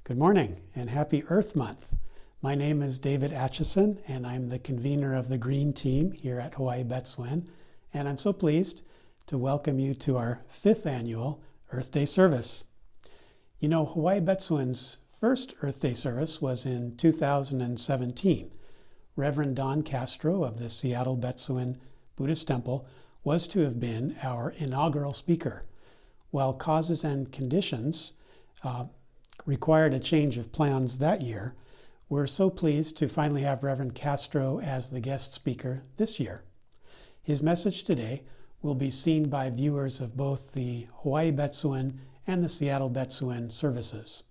Good morning and happy Earth Month. My name is David Atchison and I'm the convener of the Green Team here at Hawaii Betsuin, and I'm so pleased to welcome you to our 5th annual Earth Day service. You know, Hawaii Betsuin's first Earth Day service was in 2017. Reverend Don Castro of the Seattle Betsuin Buddhist Temple was to have been our inaugural speaker. While causes and conditions required a change of plans that year, we're so pleased to finally have Reverend Castro as the guest speaker this year. His message today will be seen by viewers of both the Hawaii Betsuin and the Seattle Betsuin services.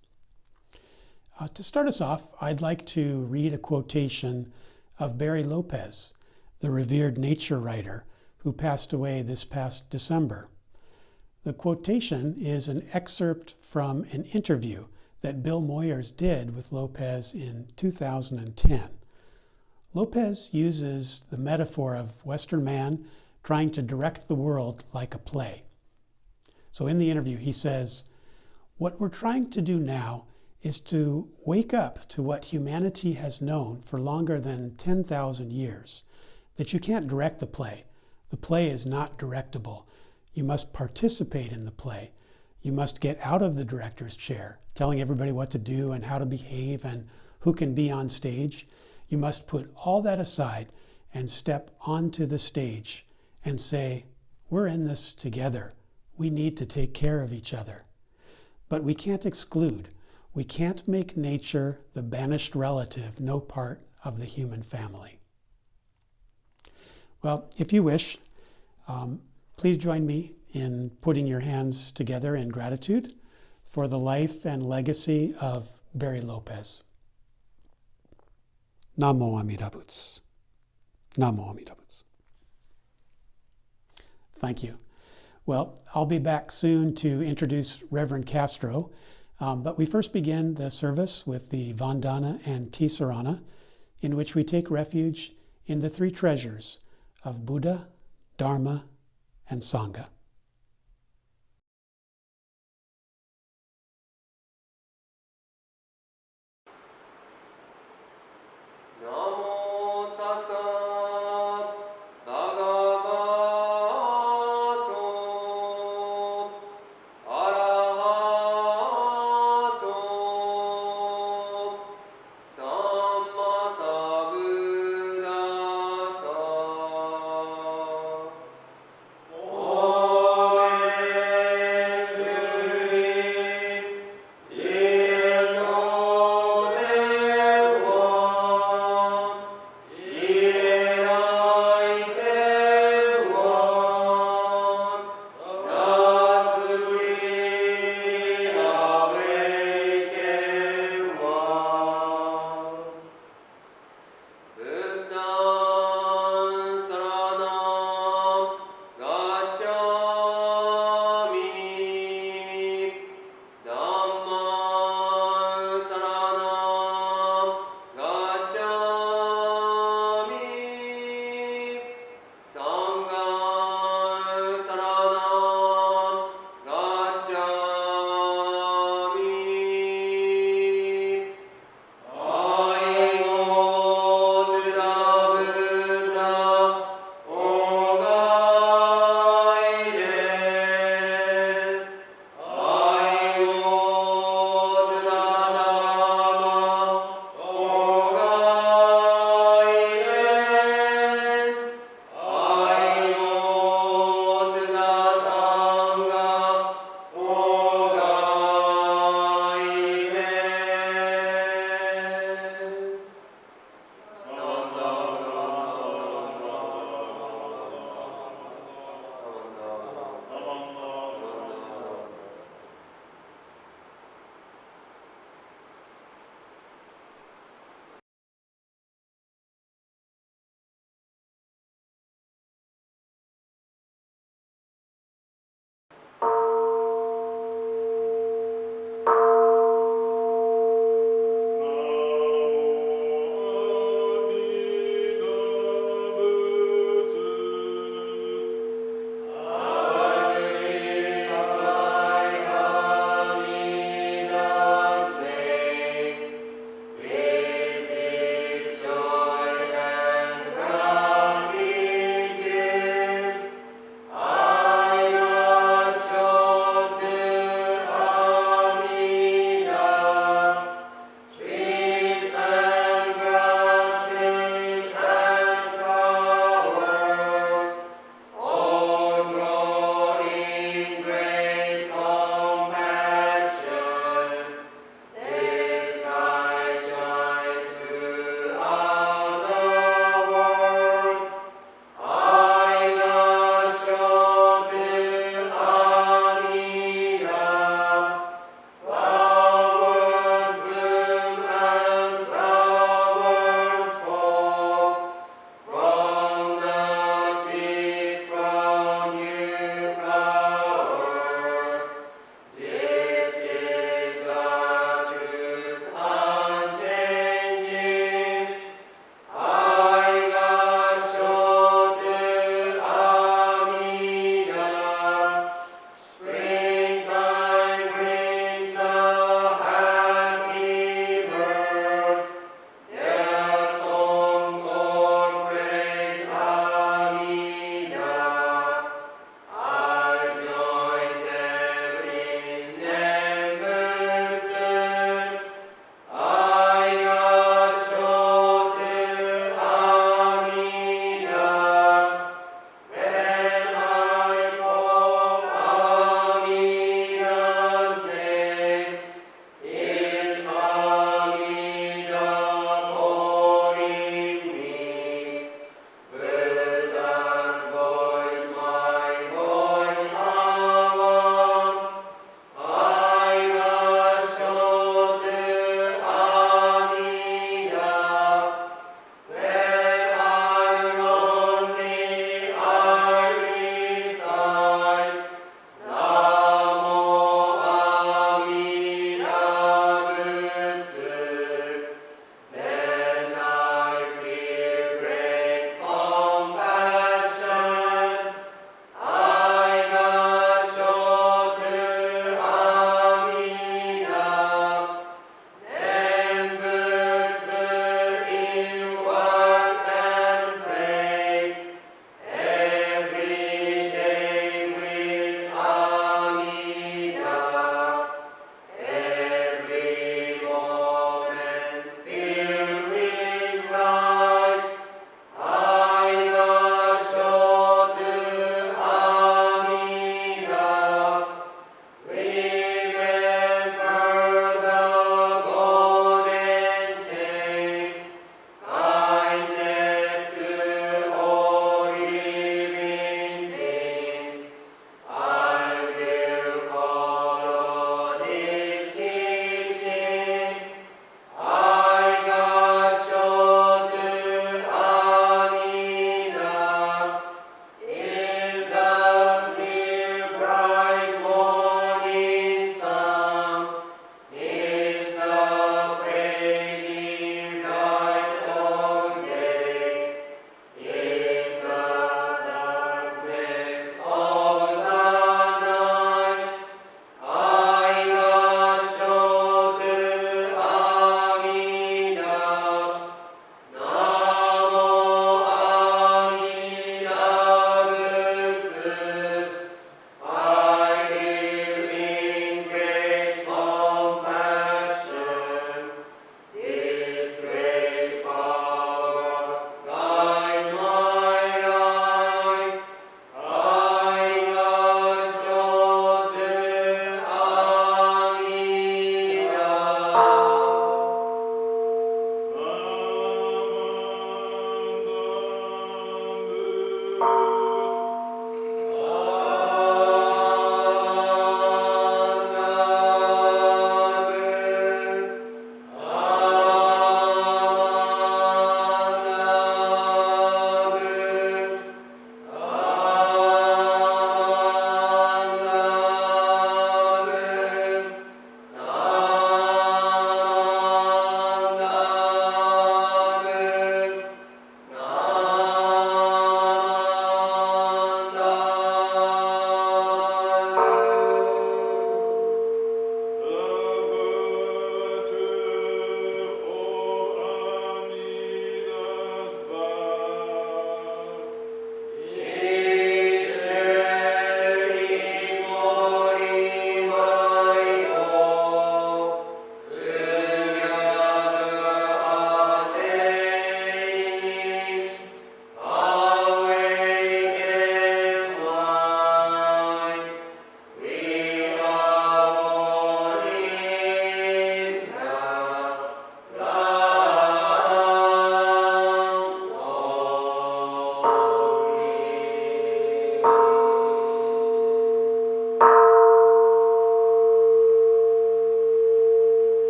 To start us off, I'd like to read a quotation of Barry Lopez, the revered nature writer who passed away this past December. The quotation is an excerpt from an interview that Bill Moyers did with Lopez in 2010. Lopez uses the metaphor of Western man trying to direct the world like a play. So in the interview, he says, "What we're trying to do now is to wake up to what humanity has known for longer than 10,000 years, that you can't direct the play. The play is not directable. You must participate in the play. You must get out of the director's chair, telling everybody what to do and how to behave and who can be on stage. You must put all that aside and step onto the stage and say, we're in this together. We need to take care of each other. But we can't exclude. We can't make nature the banished relative, no part of the human family." Well, if you wish, please join me in putting your hands together in gratitude for the life and legacy of Barry Lopez. Namo Amida Butsu. Namo Amida Butsu. Thank you. Well, I'll be back soon to introduce Reverend Castro, but we first begin the service with the Vandana and Ti-Sarana, in which we take refuge in the 3 treasures of Buddha, Dharma, and Sangha. Oh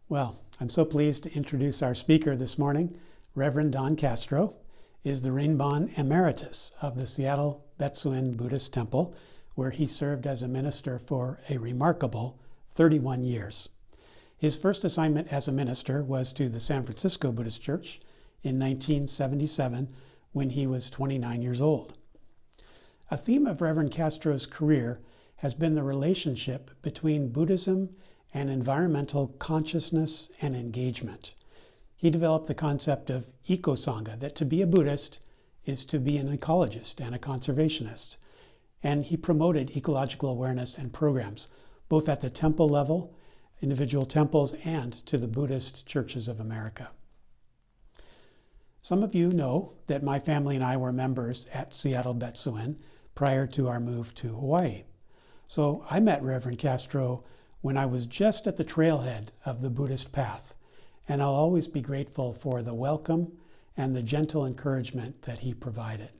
Well, I'm so pleased to introduce our speaker this morning. Reverend Don Castro is the Rinban Emeritus of the Seattle Betsuin Buddhist Temple, where he served as a minister for a remarkable 31 years. His first assignment as a minister was to the San Francisco Buddhist Church in 1977 when he was 29 years old. A theme of Reverend Castro's career has been the relationship between Buddhism and environmental consciousness and engagement. He developed the concept of eco-sangha, that to be a Buddhist is to be an ecologist and a conservationist. And he promoted ecological awareness and programs, both at the temple level, individual temples, and to the Buddhist churches of America. Some of you know that my family and I were members at Seattle Betsuin prior to our move to Hawaii. So I met Reverend Castro when I was just at the trailhead of the Buddhist path, and I'll always be grateful for the welcome and the gentle encouragement that he provided.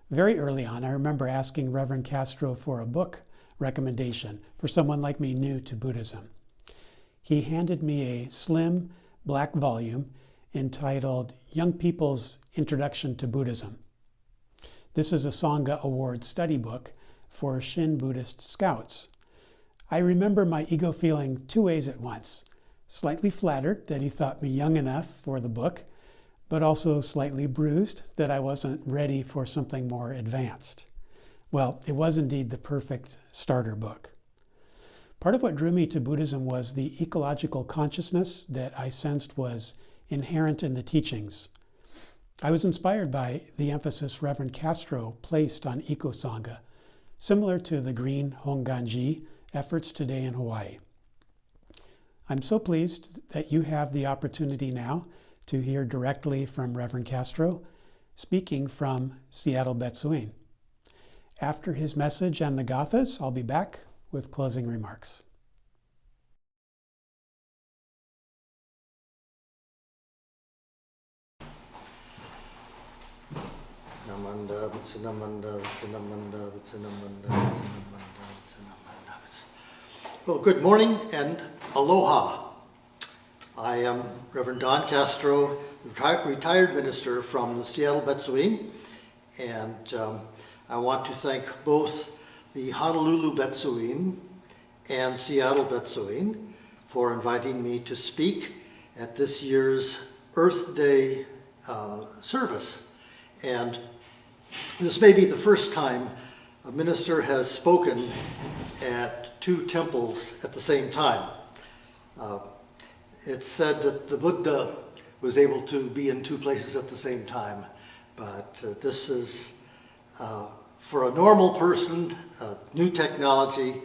Very early on, I remember asking Reverend Castro for a book recommendation for someone like me new to Buddhism. He handed me a slim black volume entitled Young People's Introduction to Buddhism. This is a Sangha Award study book for Shin Buddhist Scouts. I remember my ego feeling two ways at once. Slightly flattered that he thought me young enough for the book, but also slightly bruised that I wasn't ready for something more advanced. Well, it was indeed the perfect starter book. Part of what drew me to Buddhism was the ecological consciousness that I sensed was inherent in the teachings. I was inspired by the emphasis Reverend Castro placed on eco-sangha, similar to the Green Hongwanji efforts today in Hawaii. I'm so pleased that you have the opportunity now to hear directly from Reverend Castro, speaking from Seattle Betsuin. After his message and the Gathas, I'll be back with closing remarks. Namanda, Vitsinamanda, Vitsinamanda, Vitsinamanda, Vitsinamanda, Vitsinamanda. Well, good morning and aloha. I am Reverend Don Castro, retired minister from the Seattle Betsuin, and I want to thank both the Honolulu Betsuin and Seattle Betsuin for inviting me to speak at this year's Earth Day service. And this may be the first time a minister has spoken at two temples at the same time. It's said that the Buddha was able to be in two places at the same time, but this is, for a normal person, new technology.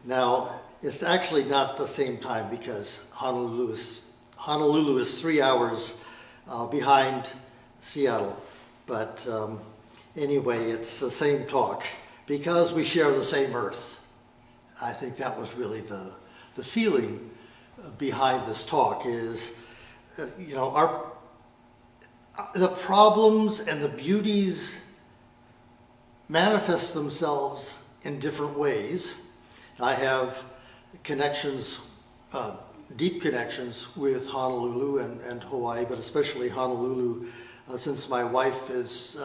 Now, it's actually not the same time because Honolulu is 3 hours behind Seattle. But anyway, it's the same talk because we share the same earth. I think that was really the feeling behind this talk is, the problems and the beauties manifest themselves in different ways. I have connections, deep connections with Honolulu and Hawaii, but especially Honolulu, since my wife is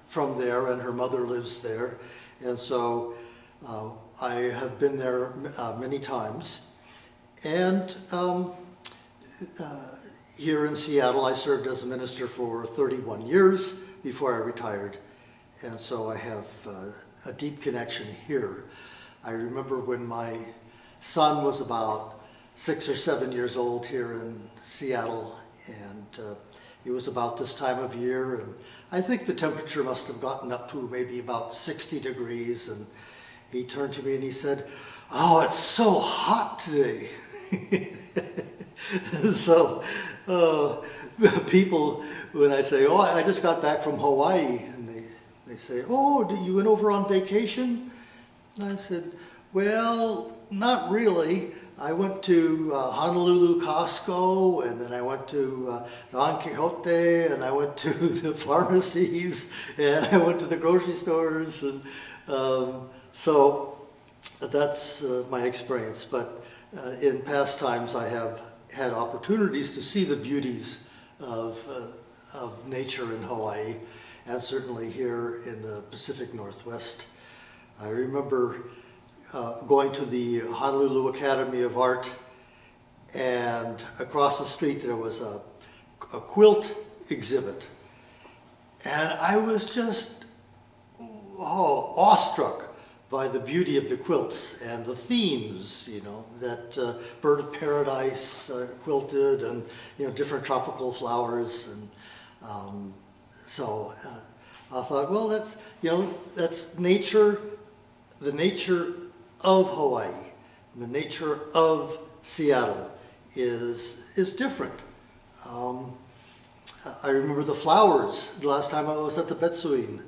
from there and her mother lives there. And so I have been there many times. And here in Seattle, I served as a minister for 31 years before I retired. And so I have a deep connection here. I remember when my son was about 6 or 7 years old here in Seattle, and it was about this time of year, and I think the temperature must have gotten up to maybe about 60 degrees, and he turned to me and he said, "Oh, it's so hot today." So people, when I say, "Oh, I just got back from Hawaii," and they say, "Oh, you went over on vacation?" And I said, "Well, not really. I went to Honolulu Costco, and then I went to Don Quixote, and I went to the pharmacies, and I went to the grocery stores." And so that's my experience. But in past times, I have had opportunities to see the beauties of nature in Hawaii, and certainly here in the Pacific Northwest. I remember going to the Honolulu Academy of Art, and across the street there was a quilt exhibit. And I was just awestruck by the beauty of the quilts and the themes, you know, that bird of paradise quilted, and, you know, different tropical flowers. And so I thought, well, that's, you know, that's nature, the nature of Hawaii, the nature of Seattle is different. I remember the flowers. The last time I was at the Betsuin,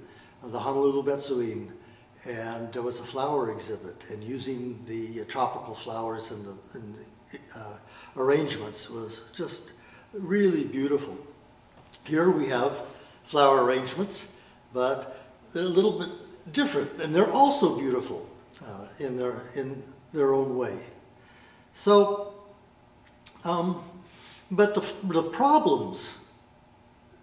the Honolulu Betsuin, and there was a flower exhibit, and using the tropical flowers and the arrangements was just really beautiful. Here we have flower arrangements, but they're a little bit different, and they're also beautiful in their own way. So, but the problems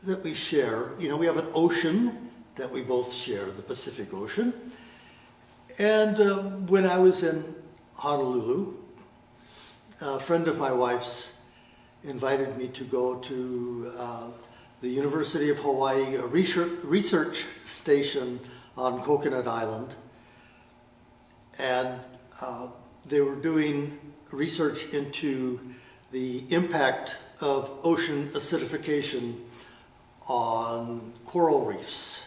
that we share, you know, we have an ocean that we both share, the Pacific Ocean. And when I was in Honolulu, a friend of my wife's invited me to go to the University of Hawaii, a research station on Coconut Island. And they were doing research into the impact of ocean acidification on coral reefs.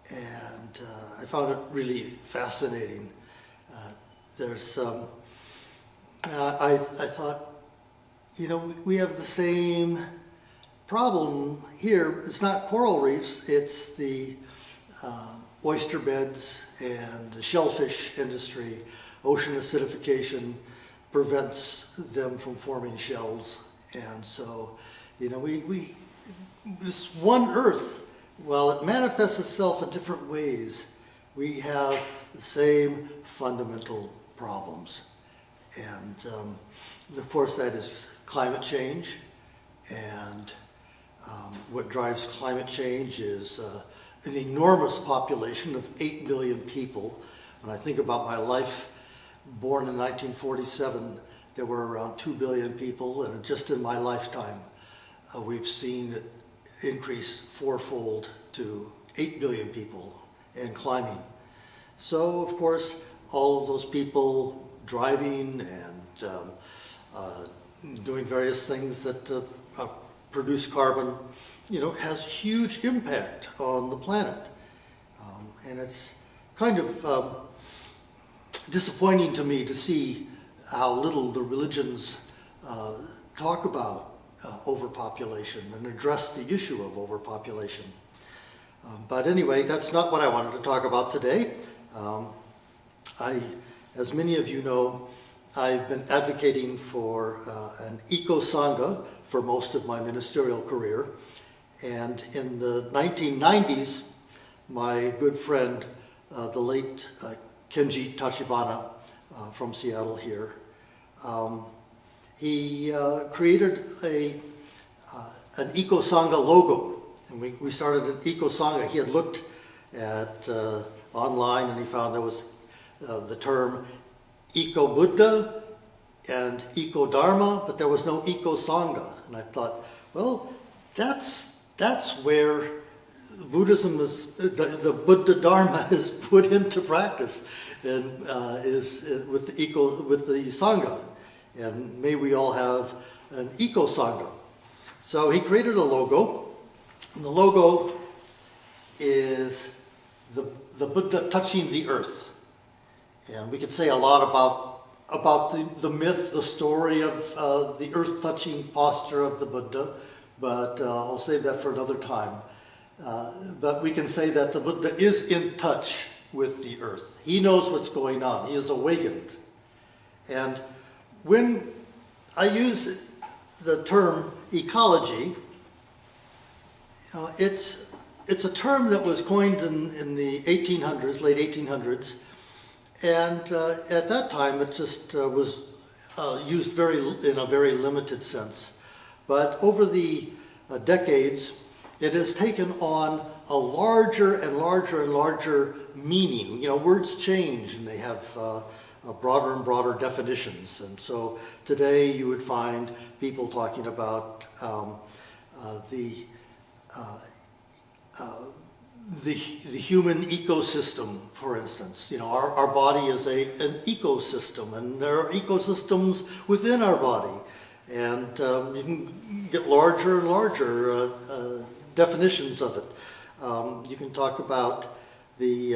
And I found it really fascinating. I thought, you know, we have the same problem here. It's not coral reefs, it's the oyster beds and the shellfish industry. Ocean acidification prevents them from forming shells. And so, you know, this one Earth, while it manifests itself in different ways, we have the same fundamental problems. And of course that is climate change. And what drives climate change is an enormous population of 8 billion people. When I think about my life, born in 1947, there were around 2 billion people, and just in my lifetime, we've seen it increase fourfold to 8 billion people and climbing. So, of course, all of those people driving and doing various things that produce carbon, you know, has huge impact on the planet. And it's kind of disappointing to me to see how little the religions talk about overpopulation and address the issue of overpopulation. But anyway, that's not what I wanted to talk about today. As many of you know, I've been advocating for an eco-sangha for most of my ministerial career. And in the 1990s, my good friend, the late Kenji Tachibana from Seattle here, he created an eco-sangha logo. And we started an eco-sangha. He had looked at online, and he found there was the term eco-Buddha and eco-Dharma, but there was no eco-sangha. And I thought, well, that's where Buddhism is, the Buddha Dharma is put into practice, and is with the Sangha. And may we all have an eco-sangha. So he created a logo. And the logo is the Buddha touching the earth. And we could say a lot about the myth, the story of the earth-touching posture of the Buddha, but I'll save that for another time. But we can say that the Buddha is in touch with the earth. He knows what's going on. He is awakened. And when I use the term ecology, it's a term that was coined in the 1800s, late 1800s, and at that time it just was used in a very limited sense. But over the decades, it has taken on a larger and larger and larger meaning. Words change and they have broader and broader definitions. And so today you would find people talking about the human ecosystem, for instance. Our body is an ecosystem, and there are ecosystems within our body. And you can get larger and larger definitions of it. You can talk about the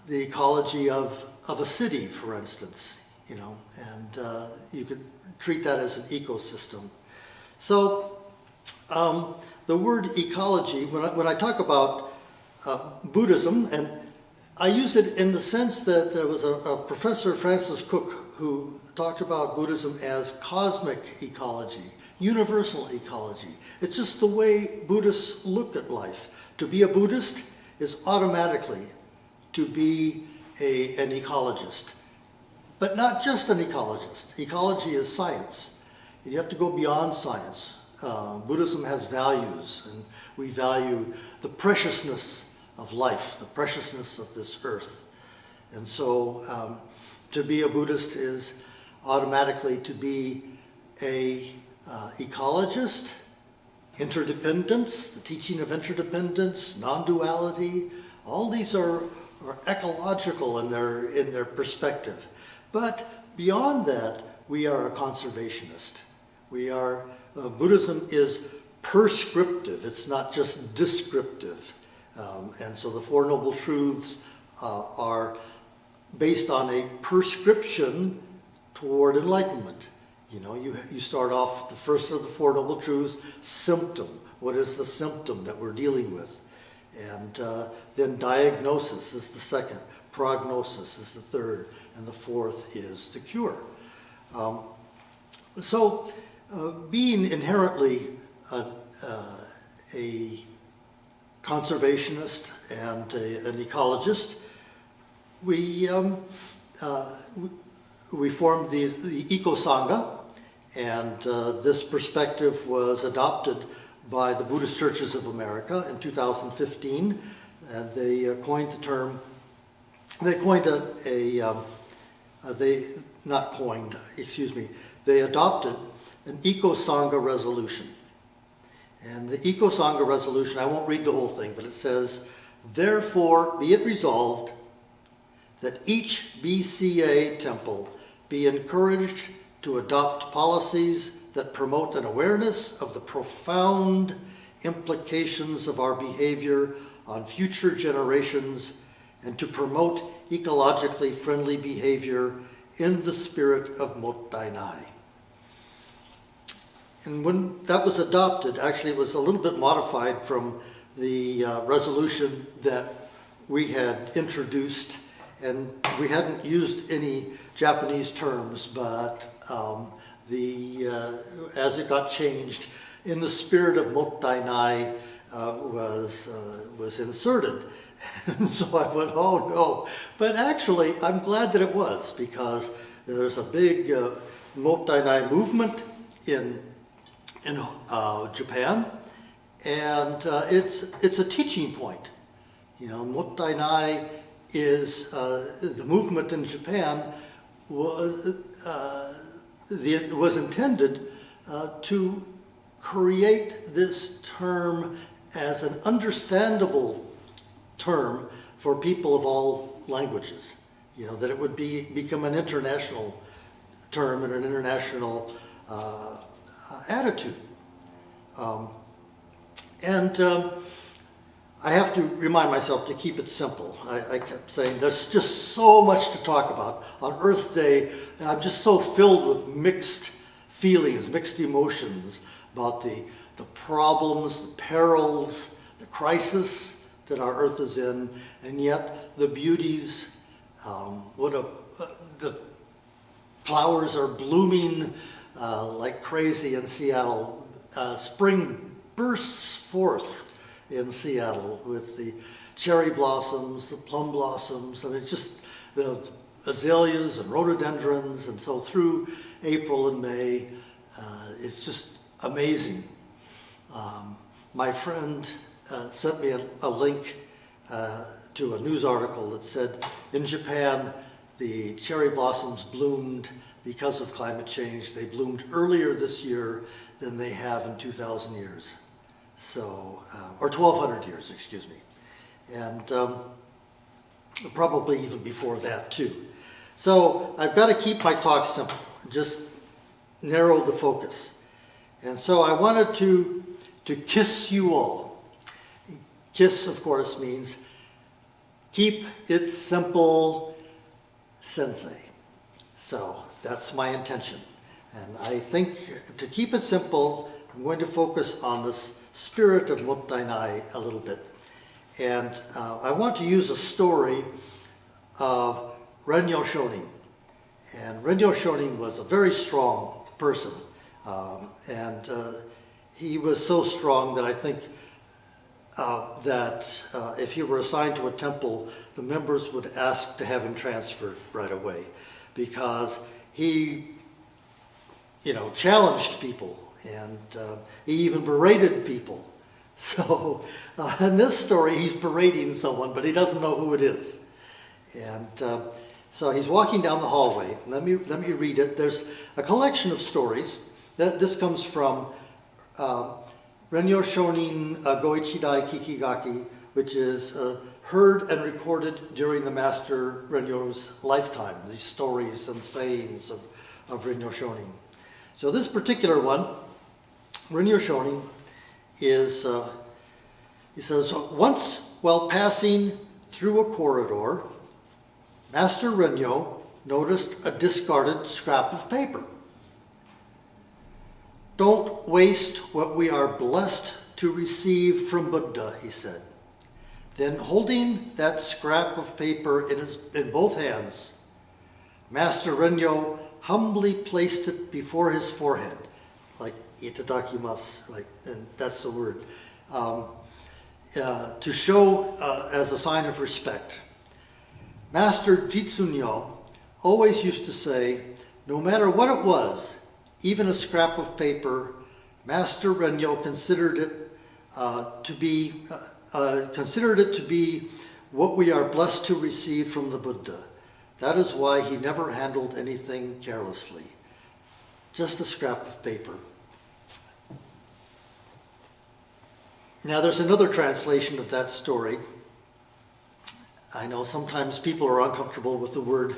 ecology of a city, for instance, and you could treat that as an ecosystem. So the word ecology, when I talk about Buddhism, and I use it in the sense that there was a professor, Francis Cook, who talked about Buddhism as cosmic ecology, universal ecology. It's just the way Buddhists look at life. To be a Buddhist is automatically to be an ecologist. But not just an ecologist. Ecology is science. You have to go beyond science. Buddhism has values, and we value the preciousness of life, the preciousness of this earth. And so to be a Buddhist is automatically to be a ecologist, interdependence, the teaching of interdependence, non-duality. All these are ecological in their perspective. But beyond that, we are a conservationist. Buddhism is prescriptive. It's not just descriptive. And so the Four Noble Truths are based on a prescription toward enlightenment. You start off the first of the Four Noble Truths, symptom. What is the symptom that we're dealing with? And then diagnosis is the second, prognosis is the third, and the fourth is the cure. So being inherently a conservationist and an ecologist, we formed the Eco-Sangha, and this perspective was adopted by the Buddhist Churches of America in 2015, and they coined the term, they adopted an Eco-Sangha resolution. And the Eco-Sangha resolution, I won't read the whole thing, but it says, therefore be it resolved that each BCA temple be encouraged to adopt policies that promote an awareness of the profound implications of our behavior on future generations and to promote ecologically friendly behavior in the spirit of Mottainai. And when that was adopted, actually it was a little bit modified from the resolution that we had introduced, and we hadn't used any Japanese terms, but as it got changed, in the spirit of Mottainai was inserted. And so I went, oh no. But actually, I'm glad that it was, because there's a big Mottainai movement in Japan, and it's a teaching point. Mottainai is the movement in Japan was intended to create this term as an understandable term for people of all languages. That it would become an international term and an international attitude. I have to remind myself to keep it simple. I kept saying there's just so much to talk about. On Earth Day, I'm just so filled with mixed feelings, mixed emotions about the problems, the perils, the crisis that our Earth is in, and yet the beauties. The flowers are blooming like crazy in Seattle. Spring bursts forth in Seattle with the cherry blossoms, the plum blossoms, and it's just the azaleas and rhododendrons, and so through April and May, it's just amazing. My friend sent me a link to a news article that said in Japan the cherry blossoms bloomed because of climate change. They bloomed earlier this year than they have in 2,000 years. So, or 1,200 years, excuse me. And probably even before that too. So I've got to keep my talk simple, just narrow the focus. And so I wanted to kiss you all. Kiss, of course, means keep it simple, sensei. So that's my intention. And I think to keep it simple, I'm going to focus on this spirit of Mottainai a little bit. And I want to use a story of Rennyo Shonin. And Rennyo Shonin was a very strong person. And he was so strong that I think that if he were assigned to a temple, the members would ask to have him transferred right away, because he, challenged people, and he even berated people. So in this story, he's berating someone, but he doesn't know who it is. And so he's walking down the hallway. Let me read it. There's a collection of stories. This comes from Rennyo Shonin Goichidai Kikigaki, which is heard and recorded during the Master Rennyo's lifetime, these stories and sayings of Rennyo Shonin. So this particular one, Rennyo Shonin, is, he says, once while passing through a corridor, Master Rennyo noticed a discarded scrap of paper. Don't waste what we are blessed to receive from Buddha, he said. Then holding that scrap of paper in both hands, Master Rennyo humbly placed it before his forehead, like itadakimasu, like, and that's the word, to show as a sign of respect. Master Jitsunyo always used to say, no matter what it was, even a scrap of paper, Master Rennyo considered it to be what we are blessed to receive from the Buddha. That is why he never handled anything carelessly. Just a scrap of paper. Now there's another translation of that story. I know sometimes people are uncomfortable with the word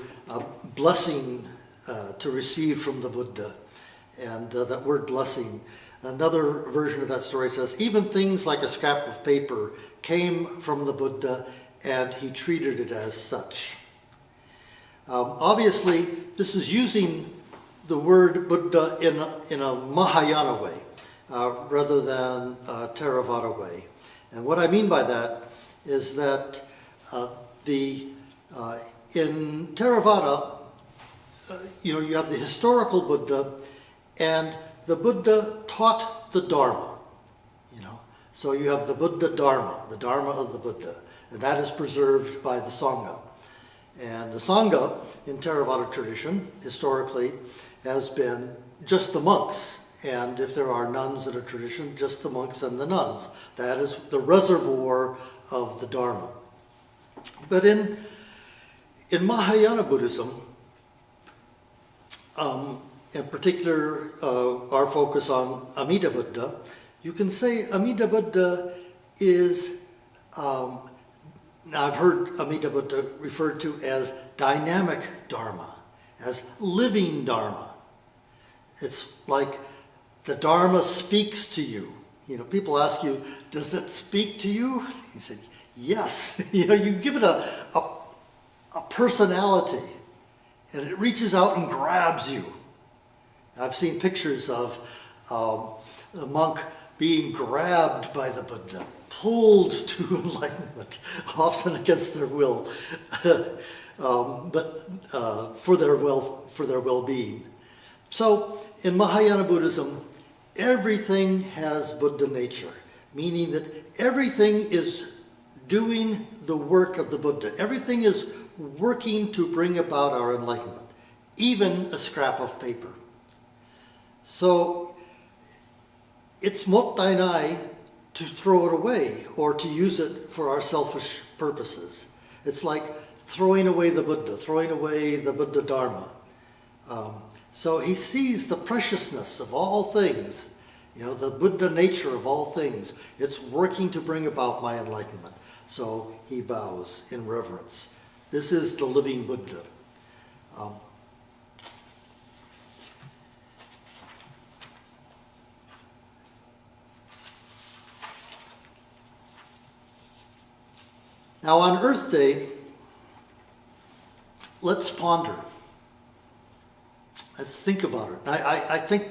blessing to receive from the Buddha. And that word blessing. Another version of that story says, even things like a scrap of paper came from the Buddha and he treated it as such. Obviously, this is using the word Buddha in a Mahayana way rather than a Theravada way. And what I mean by that is that in Theravada, you have the historical Buddha, and the Buddha taught the Dharma. So you have the Buddha Dharma, the Dharma of the Buddha, and that is preserved by the Sangha. And the Sangha in Theravada tradition, historically, has been just the monks. And if there are nuns in a tradition, just the monks and the nuns. That is the reservoir of the Dharma. But in Mahayana Buddhism, in particular, our focus on Amida Buddha, you can say Amida Buddha is, now I've heard Amida Buddha referred to as dynamic Dharma, as living Dharma. It's like the Dharma speaks to you. People ask you, does it speak to you? You said, yes. You give it a personality, and it reaches out and grabs you. I've seen pictures of a monk being grabbed by the Buddha, pulled to enlightenment, often against their will, but for their well-being. So in Mahayana Buddhism, everything has Buddha nature, meaning that everything is doing the work of the Buddha. Everything is working to bring about our enlightenment, even a scrap of paper. So it's mottainai to throw it away or to use it for our selfish purposes. It's like throwing away the Buddha, throwing away the Buddha Dharma. So he sees the preciousness of all things, the Buddha nature of all things. It's working to bring about my enlightenment. So he bows in reverence. This is the living Buddha. Now on Earth Day, let's ponder. Let's think about it. I think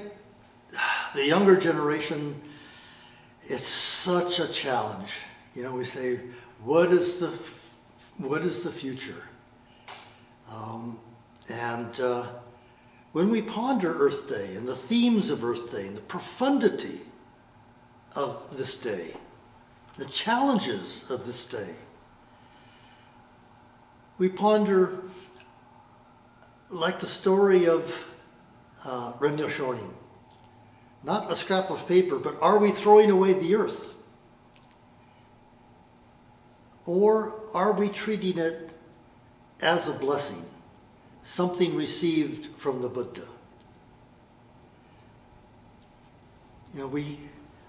the younger generation, it's such a challenge. We say, what is the future? When we ponder Earth Day and the themes of Earth Day and the profundity of this day, the challenges of this day, we ponder like the story of Renya Shonin. Not a scrap of paper, but are we throwing away the earth? Or are we treating it as a blessing, something received from the Buddha?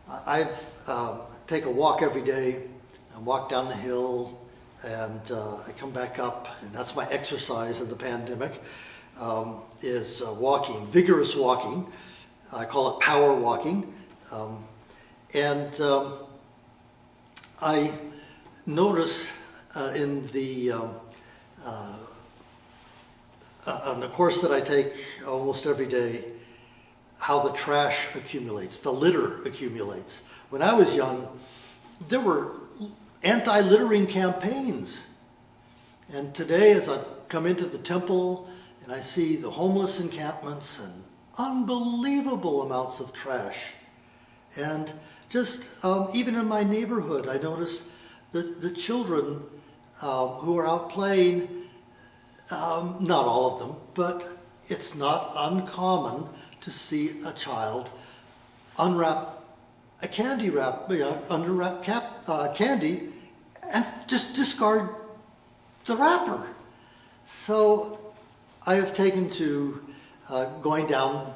I take a walk every day and walk down the hill, and I come back up, and that's my exercise in the pandemic, is walking, vigorous walking. I call it power walking. I notice on the course that I take almost every day, how the trash accumulates, the litter accumulates. When I was young, there were anti-littering campaigns. And today, as I've come into the temple and I see the homeless encampments and unbelievable amounts of trash. And just even in my neighborhood, I notice the children who are out playing, not all of them, but it's not uncommon to see a child unwrap a candy wrap, unwrap candy, and just discard the wrapper. So I have taken to going down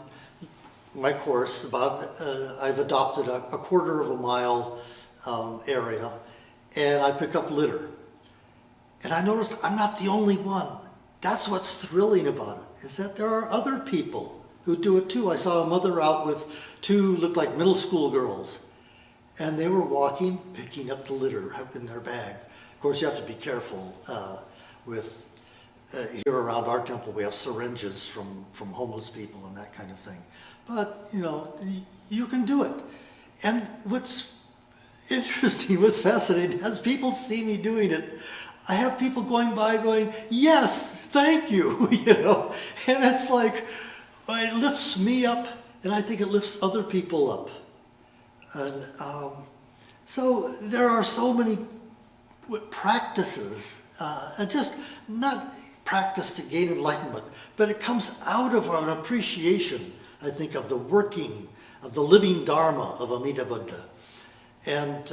my course I've adopted a quarter of a mile area, and I pick up litter. And I noticed I'm not the only one. That's what's thrilling about it, is that there are other people who do it too. I saw a mother out with two looked like middle school girls, and they were walking, picking up the litter in their bag. Of course, you have to be careful with here around our temple. We have syringes from homeless people and that kind of thing. But you can do it. And what's interesting, what's fascinating, as people see me doing it, I have people going by going, "Yes, thank you," and it's like, it lifts me up, and I think it lifts other people up. And so there are so many practices, and just not practice to gain enlightenment, but it comes out of an appreciation, I think, of the working, of the living Dharma of Amida Buddha. And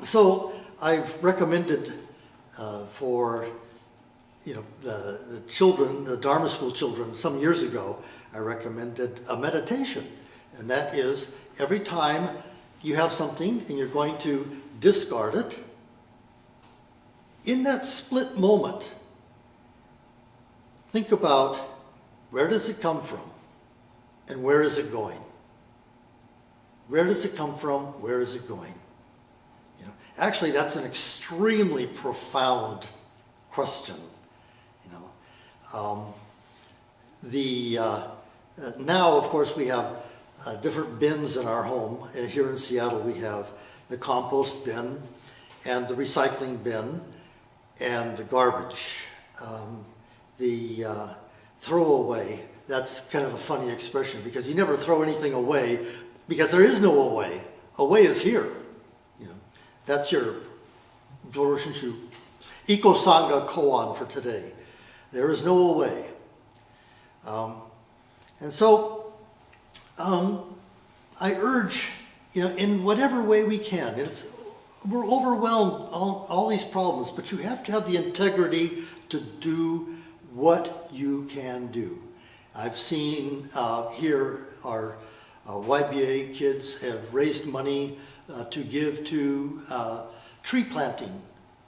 so I've recommended for the children, the Dharma school children, some years ago, I recommended a meditation. And that is, every time you have something and you're going to discard it, in that split moment, think about, where does it come from and where is it going? Where does it come from? Where is it going? Actually, that's an extremely profound question. Now, of course, we have different bins in our home. Here in Seattle, we have the compost bin and the recycling bin and the garbage. The throwaway, that's kind of a funny expression, because you never throw anything away, because there is no away. Away is here. That's your Doroshinshu. Eco-Sangha koan for today. There is no way. And so I urge, in whatever way we can. We're overwhelmed, all these problems, but you have to have the integrity to do what you can do. I've seen here our YBA kids have raised money to give to tree planting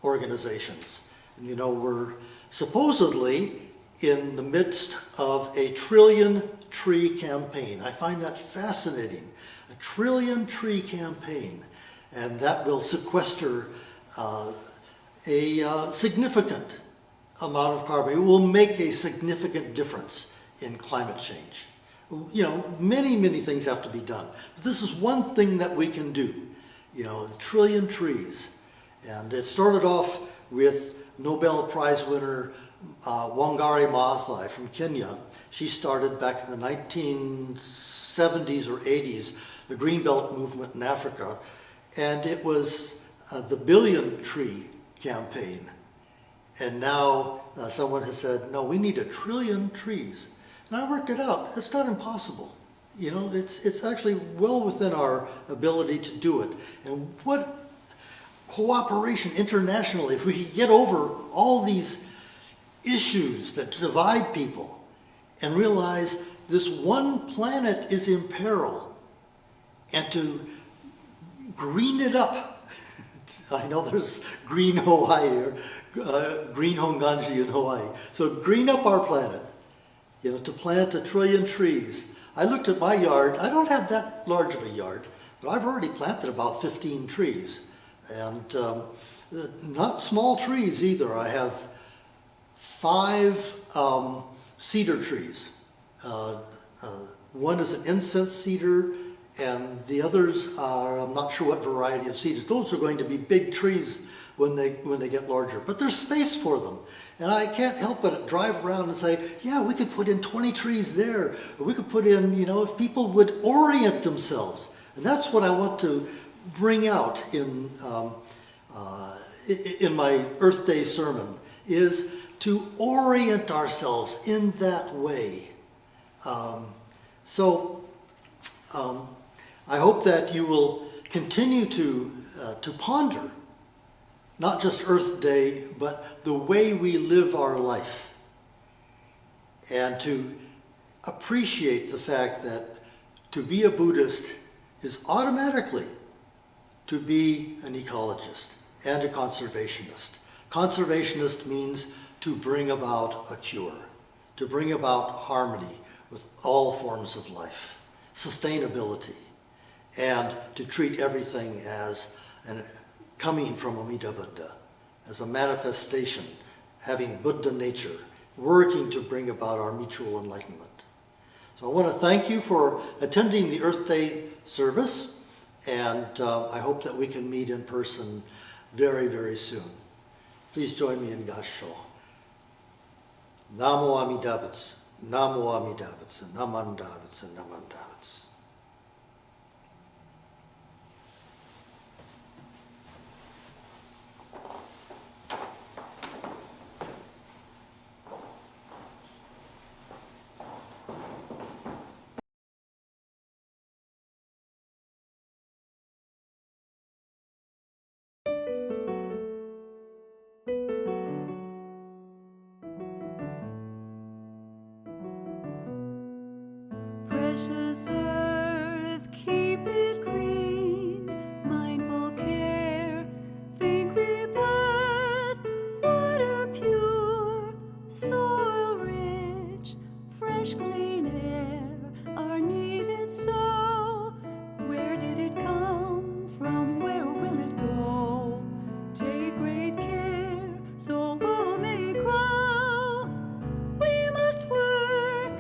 organizations. And we're supposedly in the midst of a 1 trillion tree campaign. I find that fascinating. A 1 trillion tree campaign. And that will sequester a significant amount of carbon. It will make a significant difference in climate change. Many, many things have to be done. But this is one thing that we can do. 1 trillion trees. And it started off with Nobel Prize winner Wangari Maathai from Kenya. She started back in the 1970s or 80s, the Greenbelt movement in Africa. And it was the Billion Tree campaign. And now someone has said, no, we need 1 trillion trees. And I worked it out. It's not impossible. It's actually well within our ability to do it. And what cooperation internationally, if we could get over all these issues that divide people and realize this one planet is in peril, and to green it up. I know there's green Hawaii or green Hongwanji in Hawaii. So green up our planet, to plant 1 trillion trees. I looked at my yard. I don't have that large of a yard, but I've already planted about 15 trees. And not small trees either. I have 5 cedar trees. One is an incense cedar, and the others are, I'm not sure what variety of cedars. Those are going to be big trees when they get larger. But there's space for them. And I can't help but drive around and say, yeah, we could put in 20 trees there. Or we could put in, if people would orient themselves. And that's what I want to bring out in my Earth Day sermon, is to orient ourselves in that way. I hope that you will continue to ponder not just Earth Day, but the way we live our life, and to appreciate the fact that to be a Buddhist is automatically to be an ecologist and a conservationist. Conservationist means to bring about a cure, to bring about harmony with all forms of life, sustainability, and to treat everything as coming from Amida Buddha, as a manifestation, having Buddha nature, working to bring about our mutual enlightenment. So I want to thank you for attending the Earth Day service, and I hope that we can meet in person very, very soon. Please join me in Gassho. Namo Amida Betsuin, Namo Amida Betsuin, Namanda Betsuin, Namanda Betsuin. Precious earth, keep it green, mindful care, think rebirth, water pure, soil rich, fresh clean air are needed so. Where did it come from? Where will it go? Take great care so all may grow. We must work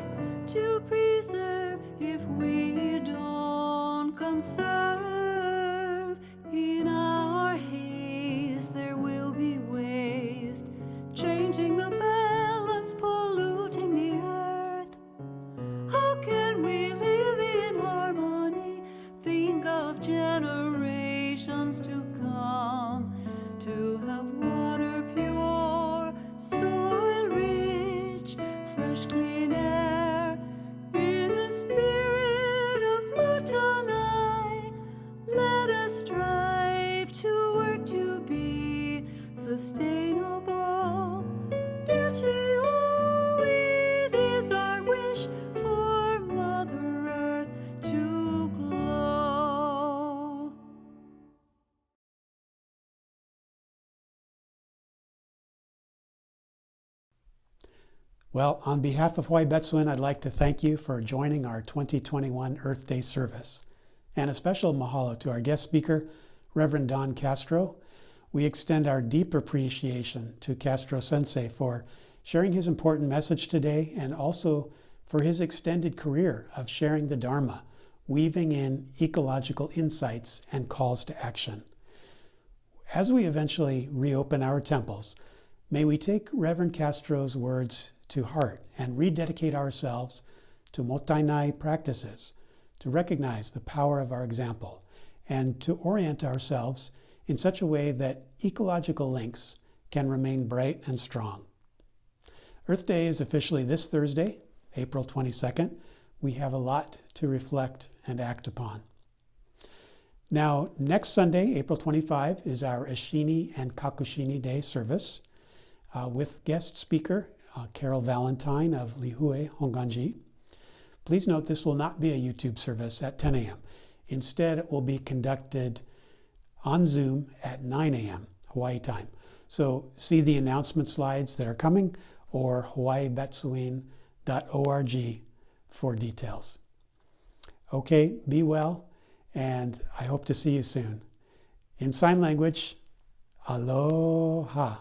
to preserve. If we don't conserve, in our haste there will be waste, changing the balance, polluting the earth. Well, on behalf of Hawaii Betsuin, I'd like to thank you for joining our 2021 Earth Day service. And a special mahalo to our guest speaker, Reverend Don Castro. We extend our deep appreciation to Castro Sensei for sharing his important message today and also for his extended career of sharing the Dharma, weaving in ecological insights and calls to action. As we eventually reopen our temples, may we take Reverend Castro's words to heart and rededicate ourselves to motainai practices, to recognize the power of our example, and to orient ourselves in such a way that ecological links can remain bright and strong. Earth Day is officially this Thursday, April 22nd. We have a lot to reflect and act upon. Now, next Sunday, April 25, is our Ishini and Kakushini Day service with guest speaker Carol Valentine of Honpa Hongwanji. Please note this will not be a YouTube service at 10 a.m. Instead, it will be conducted on Zoom at 9 a.m. Hawaii time. So see the announcement slides that are coming or hawaiibetsuin.org for details. Okay, be well, and I hope to see you soon. In sign language, aloha.